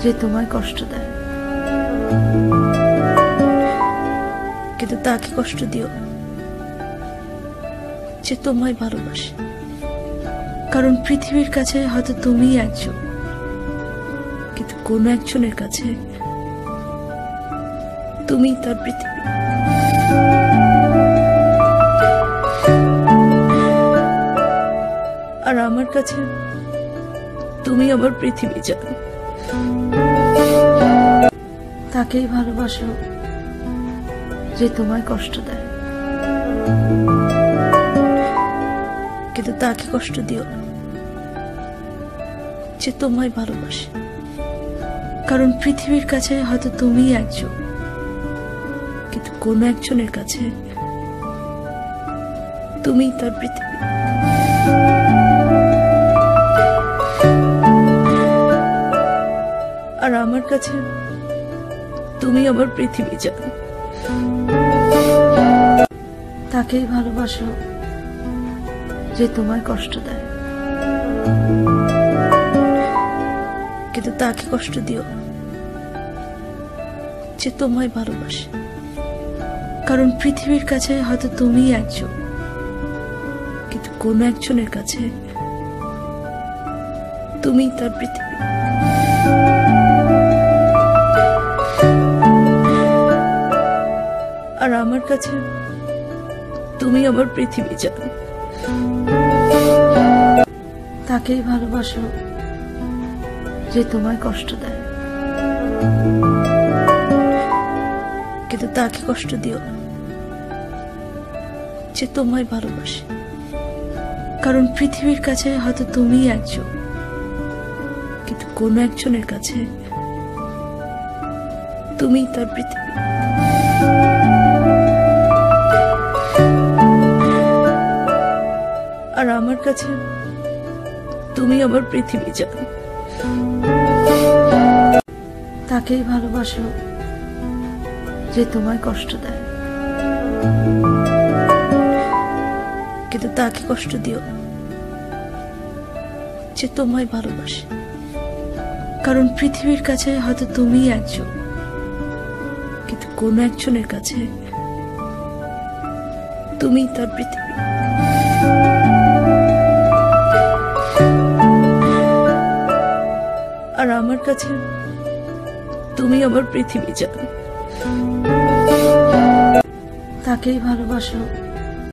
যে তোমায় কষ্ট দেয়, কিন্তু তাকে কষ্ট দিও না যে তোমায় ভালোবাসে। কারণ পৃথিবীর কাছে হয়তো তুমিই একজন, কিন্তু কোন একজনের কাছে তুমি তার পৃথিবী। আর আমার কাছে তুমি আবার পৃথিবী জানো। তাকেই ভালোবাসো যে তোমায় কষ্ট দেয়, কিন্তু তাকে কষ্ট দিও না যে তোমায় ভালোবাসে। কারণ পৃথিবীর কাছে হয়তো তুমিই একজন, কিন্তু কোন একজনের কাছে তুমি তার পৃথিবী। আর আমার কাছে তুমি আবার পৃথিবী জানো। তাকেই ভালোবাসো যে তোমায় কষ্ট দেয়, কিন্তু তাকে কষ্ট দিও না যে তোমায় ভালোবাসে। কারণ পৃথিবীর কাছে হয়তো তুমিই একজন, কিন্তু কোন একজনের কাছে তুমি তার পৃথিবী। আর আমার কাছে তুমি আবার পৃথিবী জানো। তাকেই ভালোবাসো যে তোমায় কষ্ট দেয়, কিন্তু তাকে কষ্ট দিও না যে তোমায় ভালোবাসে। কারণ পৃথিবীর কাছে হয়তো তুমিই একজন, কিন্তু কোন একজনের কাছে তুমি তার পৃথিবী। আর আমার কাছে তুমি আবার পৃথিবী জানো। তাকেই ভালোবাসো যে তোমায় কষ্ট দেয়, কিন্তু তাকে কষ্ট দিও না যে তোমায় ভালোবাসে। কারণ পৃথিবীর কাছে হয়তো তুমিই একজন, কিন্তু কোন একজনের কাছে তুমি তার পৃথিবী। আর আমার কাছে তুমি আবার পৃথিবী জানো। তাকেই ভালোবাসো